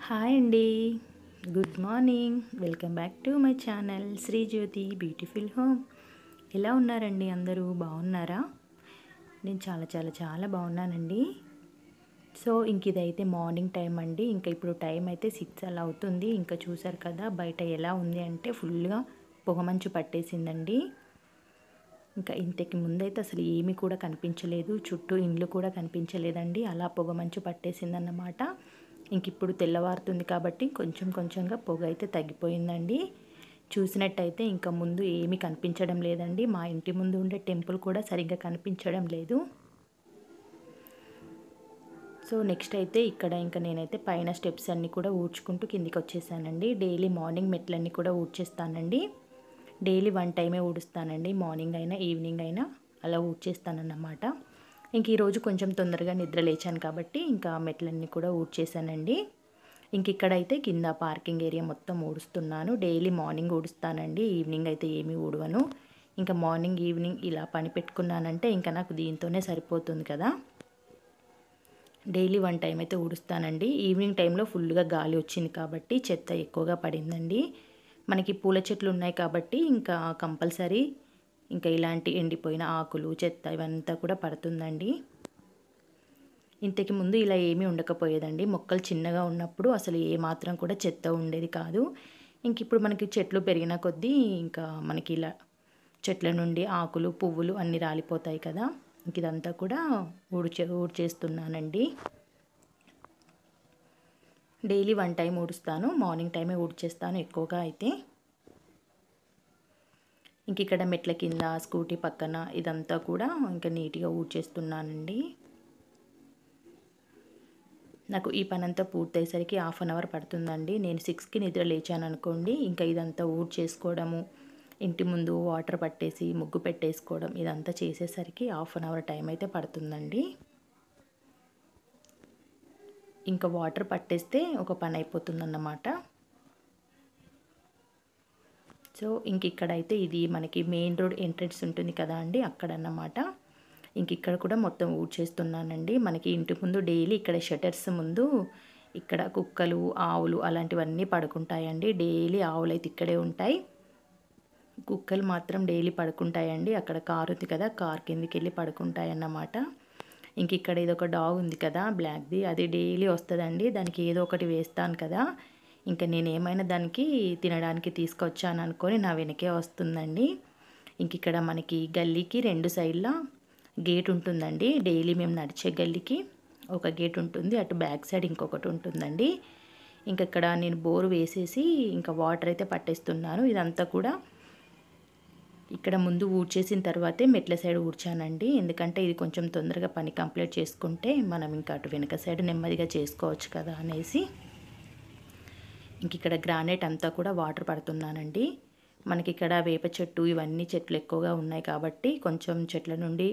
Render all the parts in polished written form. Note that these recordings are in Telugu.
హాయ్ అండి. Good morning. Welcome back to my channel Sri Jyothi beautiful home. ఎలా ఉన్నారండి అందరూ? బాగున్నారా? నేను చాలా చాలా చాలా బాగున్నానండి. సో ఇదైతే మార్నింగ్ టైం అండి. ఇంకా ఇప్పుడు టైం అయితే 6 అలా అవుతుంది. ఇంకా చూసారు కదా బయట ఎలా ఉంది అంటే ఫుల్గా పొగమంచు పట్టేసిందండి. ఇంకా ఇంతకి ముందైతే అసలు ఏమీ కూడా కనిపించలేదు, చుట్టూ ఇండ్లు కూడా కనిపించలేదండి. అలా పొగమంచు పట్టేసిందన్నమాట. ఇప్పుడు తెల్లవారుతుంది కాబట్టి కొంచెం కొంచెంగా పొగ అయితే తగ్గిపోయిందండి. చూసినట్టయితే ఇంకా ముందు ఏమీ కనిపించడం లేదండి. మా ఇంటి ముందు ఉండే టెంపుల్ కూడా సరిగ్గా కనిపించడం లేదు. సో నెక్స్ట్ అయితే ఇక్కడ ఇంకా నేనైతే పైన స్టెప్స్ అన్నీ కూడా ఊడ్చుకుంటూ కిందికి వచ్చేసానండి. డైలీ మార్నింగ్ మెట్లన్నీ కూడా ఊడ్చేస్తానండి. డైలీ 1 టైమే ఊడుస్తానండి. మార్నింగ్ అయినా ఈవినింగ్ అయినా అలా ఊడ్చేస్తానన్నమాట. ఈరోజు కొంచెం తొందరగా నిద్ర లేచాను కాబట్టి ఇంకా మెట్లన్నీ కూడా ఊడ్చేసానండి. ఇక్కడైతే కింద పార్కింగ్ ఏరియా మొత్తం ఊడుస్తున్నాను. డైలీ మార్నింగ్ ఊడుస్తానండి, ఈవినింగ్ అయితే ఏమీ ఊడవను. ఇంకా మార్నింగ్ ఈవినింగ్ ఇలా పని పెట్టుకున్నానంటే ఇంకా నాకు దీంతోనే సరిపోతుంది కదా. డైలీ 1 టైం అయితే ఊడుస్తానండి. ఈవినింగ్ టైంలో ఫుల్గా గాలి వచ్చింది కాబట్టి చెత్త ఎక్కువగా పడిందండి. మనకి పూల చెట్లు ఉన్నాయి కాబట్టి ఇంకా కంపల్సరీ ఇంకా ఇలాంటి ఎండిపోయిన ఆకులు, చెత్త ఇవంతా కూడా పడుతుందండి. ఇంతకు ముందు ఇలా ఏమీ ఉండకపోయేదండి. మొక్కలు చిన్నగా ఉన్నప్పుడు అసలు ఏమాత్రం కూడా చెత్త ఉండేది కాదు. ఇప్పుడు మనకి చెట్లు పెరిగిన కొద్దీ ఇంకా మనకి ఇలా చెట్ల నుండి ఆకులు, పువ్వులు అన్నీ రాలిపోతాయి కదా. ఇదంతా కూడా ఊడ్చేస్తున్నానండి. డైలీ 1 టైం ఊడుస్తాను. మార్నింగ్ టైమే ఊడ్చేస్తాను ఎక్కువగా అయితే. ఇక్కడ మెట్ల కింద, స్కూటీ పక్కన ఇదంతా కూడా ఇంకా నీట్గా ఊడ్చేస్తున్నానండి. నాకు ఈ పనంతా పూర్తయ్యేసరికి 1/2 అవర్ పడుతుందండి. నేను 6కి నిద్ర లేచాను అనుకోండి, ఇంకా ఇదంతా ఊడ్చేసుకోవడము, ఇంటి ముందు వాటర్ పట్టేసి ముగ్గు పెట్టేసుకోవడం ఇదంతా చేసేసరికి 1/2 అవర్ టైం అయితే పడుతుందండి. ఇంకా వాటర్ పట్టేస్తే ఒక పని అయిపోతుందన్నమాట. సో ఇక్కడైతే ఇది మనకి మెయిన్ రోడ్ ఎంట్రన్స్ ఉంటుంది కదా అండి, అక్కడన్నమాట. ఇక్కడ కూడా మొత్తం ఊడ్చేస్తున్నానండి. మనకి ఇంటి ముందు డైలీ ఇక్కడ షటర్స్ ముందు ఇక్కడ కుక్కలు, ఆవులు అలాంటివన్నీ పడుకుంటాయండి. డైలీ ఆవులు అయితే ఇక్కడే ఉంటాయి, కుక్కలు మాత్రం డైలీ పడుకుంటాయండి. అక్కడ కారు ఉంది కదా, కార్ కిందకి వెళ్ళి పడుకుంటాయి అన్నమాట. ఇక్కడ ఏదో ఒక డాగ్ ఉంది కదా బ్లాక్ది, అది డైలీ వస్తుందండి. దానికి ఏదో ఒకటి వేస్తాను కదా, నేను ఏమైనా దానికి తినడానికి తీసుకొచ్చాను అనుకొని నా వెనకే వస్తుందండి. ఇక్కడ మనకి గల్లీకి 2 సైడ్ల గేట్ ఉంటుందండి. డైలీ మేము నడిచే గల్లీకి ఒక గేట్ ఉంటుంది, అటు బ్యాక్ సైడ్ ఇంకొకటి ఉంటుందండి. ఇక్కడ నేను బోరు వేసేసి ఇంకా వాటర్ అయితే పట్టేస్తున్నాను. ఇదంతా కూడా ఇక్కడ ముందు ఊడ్చేసిన తర్వాతే మెట్ల సైడ్ ఊడ్చానండి. ఎందుకంటే ఇది కొంచెం తొందరగా పని కంప్లీట్ చేసుకుంటే మనం ఇంకా అటు వెనక సైడ్ నెమ్మదిగా చేసుకోవచ్చు కదా అనేసి ఇక్కడ గ్రానైట్ అంతా కూడా వాటర్ పడుతున్నానండి. మనకి ఇక్కడ వేప చెట్టు ఇవన్నీ చెట్లు ఎక్కువగా ఉన్నాయి కాబట్టి కొంచెం చెట్ల నుండి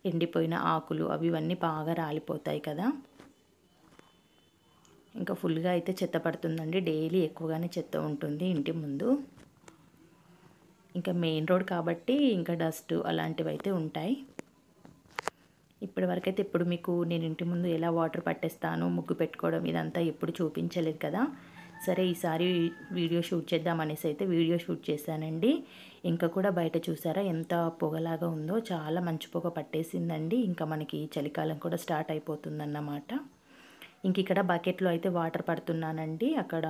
ఎండిపోయిన ఆకులు అవి ఇవన్నీ బాగా రాలిపోతాయి కదా. ఇంకా ఫుల్గా అయితే చెత్త పడుతుందండి. డైలీ ఎక్కువగానే చెత్త ఉంటుంది ఇంటి ముందు. మెయిన్ రోడ్ కాబట్టి ఇంకా డస్ట్ అలాంటివి అయితే ఉంటాయి. ఇప్పటివరకైతే ఎప్పుడు మీకు నేను ఇంటి ముందు ఎలా వాటర్ పట్టేస్తాను, ముగ్గు పెట్టుకోవడం ఇదంతా ఎప్పుడు చూపించలేదు కదా. సరే ఈసారి వీడియో షూట్ చేద్దాం అనేసి అయితే వీడియో షూట్ చేశానండి. ఇంకా కూడా బయట చూసారా ఎంత పొగలాగా ఉందో, చాలా మంచు పొగ పట్టేసిందండి. ఇంకా మనకి చలికాలం కూడా స్టార్ట్ అయిపోతుందన్నమాట. ఇక్కడ బకెట్లో అయితే వాటర్ పడుతున్నానండి. అక్కడ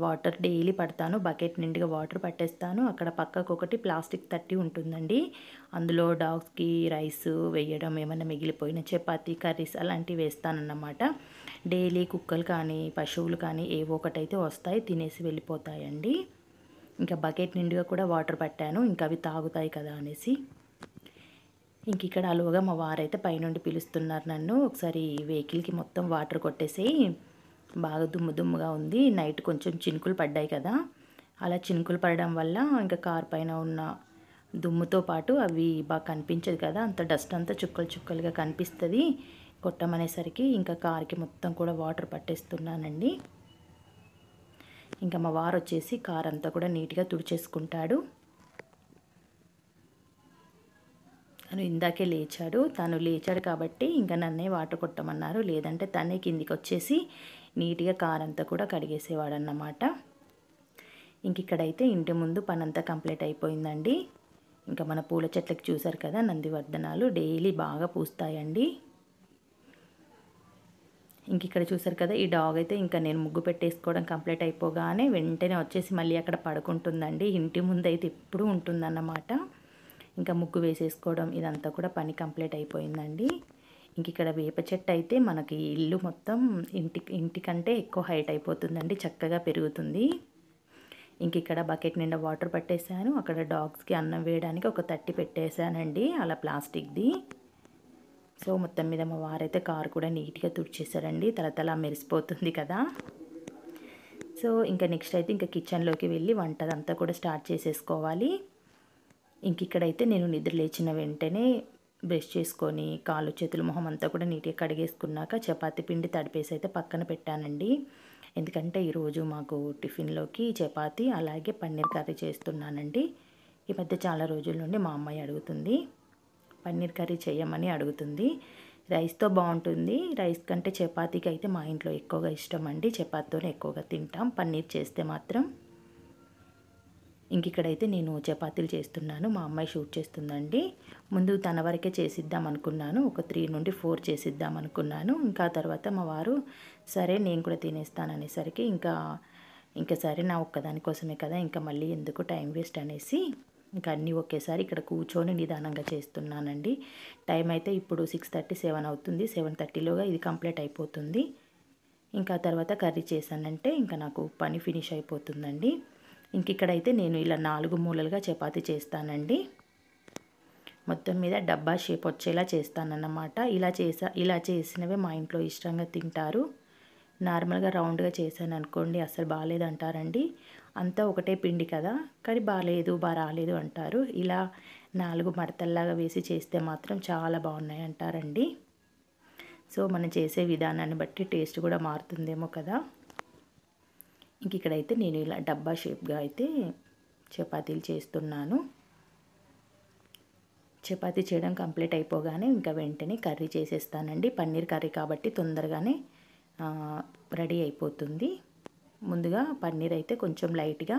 వాటర్ డైలీ పడతాను, బకెట్ నిండుగా వాటర్ పట్టేస్తాను. అక్కడ పక్కకు ఒకటి ప్లాస్టిక్ తట్టి ఉంటుందండి, అందులో డాగ్స్కి రైస్ వేయడం, ఏమైనా మిగిలిపోయిన చపాతీ కర్రీస్ అలాంటివి వేస్తానన్నమాట. డైలీ కుక్కలు కానీ పశువులు కానీ ఏవో ఒకటైతే వస్తాయి, తినేసి వెళ్ళిపోతాయండి. బకెట్ నిండుగా కూడా వాటర్ పట్టాను, అవి తాగుతాయి కదా అనేసి. ఇక్కడ అలోగా మా వారైతే పైనుండి పిలుస్తున్నారు నన్ను, ఒకసారి వెహికల్కి మొత్తం వాటర్ కొట్టేసి బాగా దుమ్ము దుమ్ముగా ఉంది, నైట్ కొంచెం చినుకులు పడ్డాయి కదా, అలా చినుకులు పడడం వల్ల ఇంకా కార్ పైన ఉన్న దుమ్ముతో పాటు అవి బాగా కనిపించదు కదా, అంత డస్ట్ అంతా చుక్కలు చుక్కలుగా కనిపిస్తుంది. కొట్టమనేసరికి ఇంకా కార్కి మొత్తం కూడా వాటర్ పట్టేస్తున్నానండి. మా వారు వచ్చేసి కార్ అంతా కూడా నీట్గా తుడిచేసుకుంటాడు. తను ఇందాకే లేచాడు, తను లేచాడు కాబట్టి ఇంకా నన్నే వాటర్ కొట్టమన్నారు. లేదంటే తనే కిందికి వచ్చేసి నీట్గా కారంతా కూడా కడిగేసేవాడు అన్నమాట. ఇంక ఇక్కడైతే ఇంటి ముందు పనంతా కంప్లీట్ అయిపోయిందండి. ఇంకా మన పూల చెట్లకి చూసారు కదా, నందివర్ధనాలు డైలీ బాగా పూస్తాయండి. ఇంక ఇక్కడ చూసారు కదా, ఈ డాగ్ అయితే ఇంకా నేను ముగ్గు పెట్టేసుకోవడం కంప్లీట్ అయిపోగానే వెంటనే వచ్చేసి మళ్ళీ అక్కడ పడుకుంటుందండి. ఇంటి ముందు అయితే ఎప్పుడూ ఉంటుందన్నమాట. ఇంకా ముగ్గు వేసేసుకోవడం ఇదంతా కూడా పని కంప్లీట్ అయిపోయిందండి. ఇంక ఇక్కడ వేప చెట్టు అయితే మనకి ఇల్లు మొత్తం ఇంటికంటే ఎక్కువ హైట్ అయిపోతుందండి, చక్కగా పెరుగుతుంది. ఇంక ఇక్కడ బకెట్ నిండా వాటర్ పట్టేశాను. అక్కడ డాగ్స్కి అన్నం వేయడానికి ఒక తట్టి పెట్టేశానండి, అలా ప్లాస్టిక్ది. సో మొత్తం మీద మా వారైతే కారు కూడా నీట్గా తుడిచేశారండి, తలతల మెరిసిపోతుంది కదా. సో ఇంకా నెక్స్ట్ అయితే ఇంకా కిచెన్లోకి వెళ్ళి వంటదంతా కూడా స్టార్ట్ చేసేసుకోవాలి. ఇంక ఇక్కడైతే నేను నిద్ర లేచిన వెంటనే బ్రష్ చేసుకొని కాళ్ళు చేతులు మొహం అంతా కూడా నీట్గా కడిగేసుకున్నాక చపాతీ పిండి తడిపేసి అయితే పక్కన పెట్టానండి. ఎందుకంటే ఈరోజు మాకు టిఫిన్లోకి చపాతీ అలాగే పన్నీర్ కర్రీ చేస్తున్నానండి. ఈ మధ్య చాలా రోజుల నుండి మా అమ్మాయి అడుగుతుంది, పన్నీర్ కర్రీ చేయమని అడుగుతుంది. రైస్తో బాగుంటుంది, రైస్ కంటే చపాతీకి అయితే మా ఇంట్లో ఎక్కువగా ఇష్టం అండి. చపాతీతోనే ఎక్కువగా తింటాం పన్నీర్ చేస్తే మాత్రం. ఇంక ఇక్కడైతే నేను చపాతీలు చేస్తున్నాను, మా అమ్మాయి షూట్ చేస్తుందండి. ముందు తన వరకే చేసిద్దాం అనుకున్నాను, ఒక 3 నుండి 4 చేసిద్దాం అనుకున్నాను. ఇంకా తర్వాత మా వారు సరే నేను కూడా తినేస్తాను అనేసరికి ఇంకా సరే నా ఒక్కదాని కోసమే కదా, ఇంకా మళ్ళీ ఎందుకు టైం వేస్ట్ అనేసి ఇంకా అన్నీ ఒకేసారి ఇక్కడ కూర్చొని నిదానంగా చేస్తున్నానండి. టైం అయితే ఇప్పుడు 6:30, 7 అవుతుంది. 7:30లోగా ఇది కంప్లీట్ అయిపోతుంది. ఇంకా తర్వాత కర్రీ చేశానంటే ఇంకా నాకు పని ఫినిష్ అయిపోతుందండి. ఇంక ఇక్కడైతే నేను ఇలా 4 మూలలుగా చపాతీ చేస్తానండి. మొత్తం మీద డబ్బా షేప్ వచ్చేలా చేస్తానన్నమాట. ఇలా చేసినవే మా ఇంట్లో ఇష్టంగా తింటారు. నార్మల్గా రౌండ్గా చేశాను అనుకోండి అసలు బాగాలేదంటారండి. అంతా ఒకటే పిండి కదా, కానీ బాగా రాలేదు అంటారు. ఇలా 4 మడతల్లాగా వేసి చేస్తే మాత్రం చాలా బాగున్నాయి అంటారండి. సో మనం చేసే విధానాన్ని బట్టి టేస్ట్ కూడా మారుతుందేమో కదా. ఇంక ఇక్కడైతే నేను ఇలా డబ్బా షేప్గా అయితే చపాతీలు చేస్తున్నాను. చపాతీ చేయడం కంప్లీట్ అయిపోగానే ఇంకా వెంటనే కర్రీ చేసేస్తానండి. పన్నీర్ కర్రీ కాబట్టి తొందరగానే రెడీ అయిపోతుంది. ముందుగా పన్నీర్ అయితే కొంచెం లైట్గా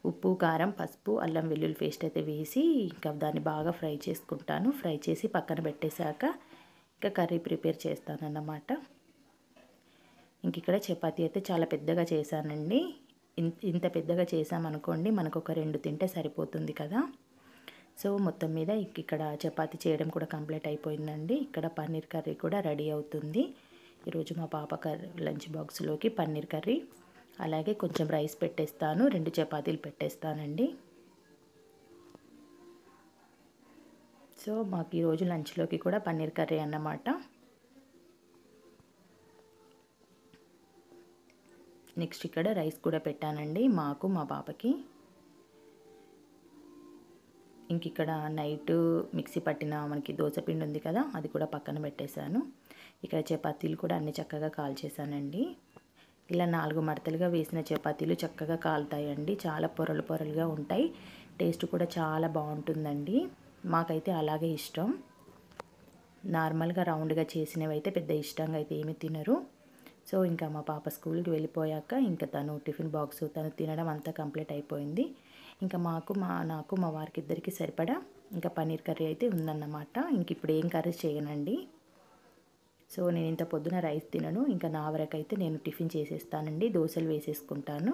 ఉప్పు, కారం, పసుపు, అల్లం వెల్లుల్లి పేస్ట్ అయితే వేసి ఇంకా దాన్ని బాగా ఫ్రై చేసుకుంటాను. ఫ్రై చేసి పక్కన పెట్టేశాక ఇంకా కర్రీ ప్రిపేర్ చేస్తానన్నమాట. ఇంక ఇక్కడ చపాతీ అయితే చాలా పెద్దగా చేశానండి. ఇంత పెద్దగా చేసామనుకోండి మనకు ఒక 2 తింటే సరిపోతుంది కదా. సో మొత్తం మీద ఇక్కడ చపాతీ చేయడం కూడా కంప్లీట్ అయిపోయిందండి. ఇక్కడ పన్నీర్ కర్రీ కూడా రెడీ అవుతుంది. ఈరోజు మా పాప లంచ్ బాక్స్లోకి పన్నీర్ కర్రీ అలాగే కొంచెం రైస్ పెట్టేస్తాను, 2 చపాతీలు పెట్టేస్తానండి. సో మాకు ఈరోజు లంచ్లోకి కూడా పన్నీర్ కర్రీ అన్నమాట. నెక్స్ట్ ఇక్కడ రైస్ కూడా పెట్టానండి మాకు మా పాపకి. ఇంక ఇక్కడ నైట్ మిక్సీ పట్టిన మనకి దోసపిండి ఉంది కదా, అది కూడా పక్కన పెట్టేశాను. ఇక్కడ చపాతీలు కూడా అన్ని చక్కగా కాల్చేసానండి. ఇలా 4 మడతలుగా వేసిన చపాతీలు చక్కగా కాలుతాయండి, చాలా పొరలు పొరలుగా ఉంటాయి. టేస్ట్ కూడా చాలా బాగుంటుందండి, మాకైతే అలాగే ఇష్టం. నార్మల్గా రౌండ్గా చేసినవి అయితే పెద్ద ఇష్టంగా అయితే ఏమీ తినరు. సో ఇంకా మా పాప స్కూల్కి వెళ్ళిపోయాక ఇంకా తను టిఫిన్ బాక్స్ తను తినడం అంతా కంప్లీట్ అయిపోయింది. ఇంకా నాకు మా వారికి ఇద్దరికి సరిపడా ఇంకా పన్నీర్ కర్రీ అయితే ఉందన్నమాట. ఇంక ఇప్పుడు ఏం కర్రీ చేయనండి. సో నేను ఇంత పొద్దున రైస్ తినను, ఇంకా నా వరకైతే నేను టిఫిన్ చేసేస్తానండి, దోశలు వేసేసుకుంటాను.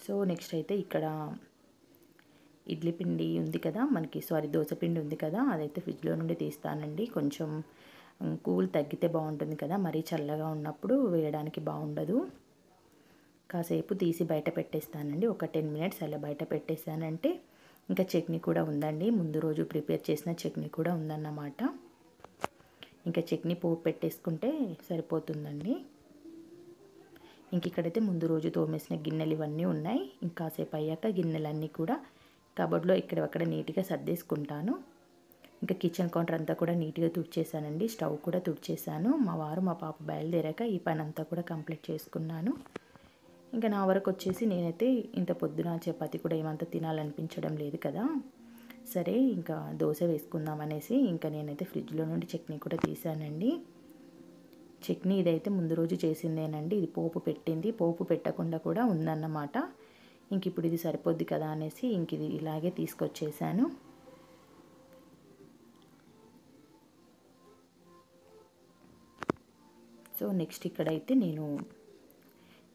సో నెక్స్ట్ అయితే ఇక్కడ ఇడ్లీ పిండి ఉంది కదా దోశ పిండి ఉంది కదా, అదైతే ఫ్రిడ్జ్లో నుండి తీస్తానండి. కొంచెం కూల్ తగ్గితే బాగుంటుంది కదా, మరీ చల్లగా ఉన్నప్పుడు వేయడానికి బాగుండదు. కాసేపు తీసి బయట పెట్టేస్తానండి, ఒక 10 మినిట్స్ అలా బయట పెట్టేసానంటే ఇంకా చట్నీ కూడా ఉందండి, ముందు రోజు ప్రిపేర్ చేసిన చట్నీ కూడా ఉందన్నమాట. ఇంకా చట్నీ పోపు పెట్టేసుకుంటే సరిపోతుందండి. ఇంక ఇక్కడైతే ముందు రోజు తోమేసిన గిన్నెలు ఇవన్నీ ఉన్నాయి. ఇంకాసేపు అయ్యాక గిన్నెలన్నీ కూడా కబోర్డ్లో ఇక్కడక్కడ నీట్గా సర్దేసుకుంటాను. ఇంకా కిచెన్ కౌంటర్ అంతా కూడా నీట్గా తుడిచేసానండి, స్టవ్ కూడా తుడిచేసాను. మా వారు మా పాప బయలుదేరాక ఈ పని అంతా కూడా కంప్లీట్ చేసుకున్నాను. ఇంకా నా వరకు వచ్చేసి నేనైతే ఇంత పొద్దున చపాతీ కూడా ఏమంత తినాలనిపించడం లేదు కదా, సరే ఇంకా దోశ వేసుకుందాం అనేసి ఇంకా నేనైతే ఫ్రిడ్జ్లో నుండి చట్నీ కూడా తీసానండి. చట్నీ ఇదైతే ముందు రోజు చేసిందేనండి. ఇది పోపు పెట్టింది, పోపు పెట్టకుండా కూడా ఉందన్నమాట. ఇంక ఇప్పుడు ఇది సరిపోద్ది కదా అనేసి ఇంక ఇది ఇలాగే తీసుకొచ్చేసాను. సో నెక్స్ట్ ఇక్కడైతే నేను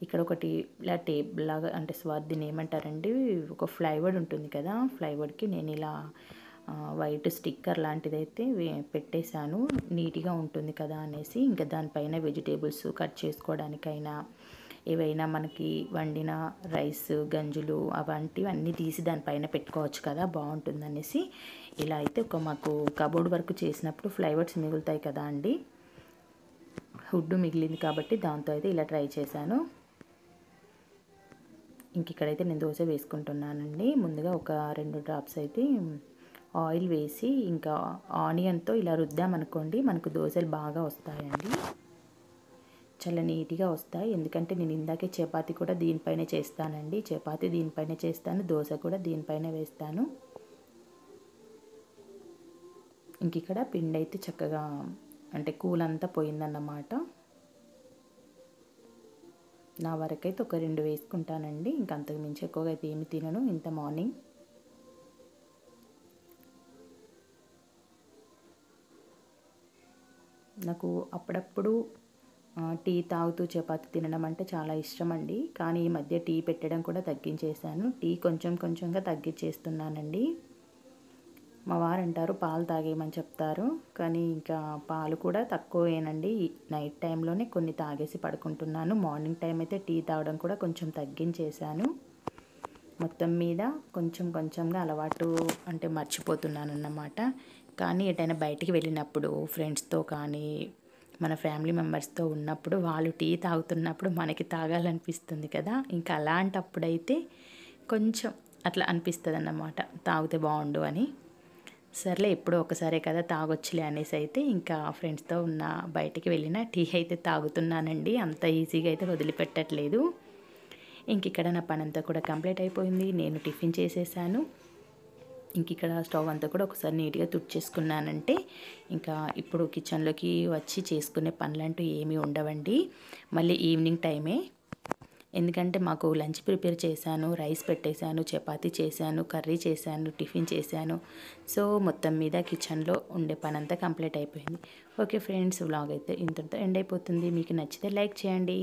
ఇక్కడ ఒకటి ఇలా టేబుల్ లాగా అంటే దీన్ని ఏమంటారండి, ఒక ఫ్లైవుడ్ ఉంటుంది కదా, ఫ్లైవుడ్కి నేను ఇలా వైట్ స్టిక్కర్ లాంటిదైతే పెట్టేశాను. నీట్గా ఉంటుంది కదా అనేసి. ఇంకా దానిపైన వెజిటేబుల్స్ కట్ చేసుకోవడానికైనా ఏవైనా మనకి వండిన రైస్ గంజులు అవంటివన్నీ తీసి దానిపైన పెట్టుకోవచ్చు కదా, బాగుంటుందనేసి ఇలా అయితే మాకు కబోర్డ్ వర్క్ చేసినప్పుడు ఫ్లైవుడ్స్ మిగులుతాయి కదా అండి, వుడ్ మిగిలింది కాబట్టి దాంతో అయితే ఇలా ట్రై చేశాను. ఇంక ఇక్కడైతే నేను దోశ వేసుకుంటున్నానండి. ముందుగా ఒక 2 డ్రాప్స్ అయితే ఆయిల్ వేసి ఇంకా ఆనియన్తో ఇలా రుద్దామనుకోండి మనకు దోశలు బాగా వస్తాయండి, చాలా నీట్గా వస్తాయి. ఎందుకంటే నేను ఇందాకే చపాతీ కూడా దీనిపైనే చేస్తానండి, చపాతీ దీనిపైనే చేస్తాను, దోశ కూడా దీనిపైనే వేస్తాను. ఇంక ఇక్కడ పిండి అయితే చక్కగా అంటే కూలంతా పోయిందన్నమాట. నా వరకైతే ఒక 2 వేసుకుంటానండి, ఇంక అంతకు మించి ఎక్కువగా అయితే ఏమి తినను ఇంత మార్నింగ్. నాకు అప్పుడప్పుడు టీ తాగుతూ చపాతీ తినడం అంటే చాలా ఇష్టం అండి. కానీ ఈ మధ్య టీ పెట్టడం కూడా తగ్గించేశాను, టీ కొంచెం కొంచెంగా తగ్గించేస్తున్నానండి. మా వారు అంటారు పాలు తాగేయమని చెప్తారు, కానీ ఇంకా పాలు కూడా తక్కువేనండి. నైట్ టైంలోనే కొన్ని తాగేసి పడుకుంటున్నాను. మార్నింగ్ టైం అయితే టీ తాగడం కూడా కొంచెం తగ్గించేశాను. మొత్తం మీద కొంచెం కొంచెంగా అలవాటు అంటే మర్చిపోతున్నాను అన్నమాట. కానీ ఎటైనా బయటికి వెళ్ళినప్పుడు ఫ్రెండ్స్తో కానీ మన ఫ్యామిలీ మెంబర్స్తో ఉన్నప్పుడు వాళ్ళు టీ తాగుతున్నప్పుడు మనకి తాగాలనిపిస్తుంది కదా, ఇంకా అలాంటప్పుడైతే కొంచెం అట్లా అనిపిస్తుంది అన్నమాట, తాగితే బాగుండు అని. సర్లే ఎప్పుడో ఒకసారే కదా తాగొచ్చులే అనేసి అయితే ఇంకా ఫ్రెండ్స్తో బయటికి వెళ్ళిన టీ అయితే తాగుతున్నానండి. అంత ఈజీగా అయితే వదిలిపెట్టట్లేదు. ఇంక ఇక్కడ నా పని అంతా కూడా కంప్లీట్ అయిపోయింది. నేను టిఫిన్ చేసేసాను. ఇంక ఇక్కడ స్టవ్ అంతా కూడా ఒకసారి నీట్గా తుడిచేసుకున్నానంటే ఇంకా ఇప్పుడు కిచెన్లోకి వచ్చి చేసుకునే పనులంటూ ఏమీ ఉండవండి, మళ్ళీ ఈవినింగ్ టైమే. ఎందుకంటే మాకు లంచ్ ప్రిపేర్ చేశాను, రైస్ పెట్టేశాను, చపాతీ చేశాను, కర్రీ చేశాను, టిఫిన్ చేశాను. సో మొత్తం మీద కిచెన్లో ఉండే పని అంతా కంప్లీట్ అయిపోయింది. ఓకే ఫ్రెండ్స్, వ్లాగ్ అయితే ఇంతటితో ఎండ్ అయిపోతుంది. మీకు నచ్చితే లైక్ చేయండి.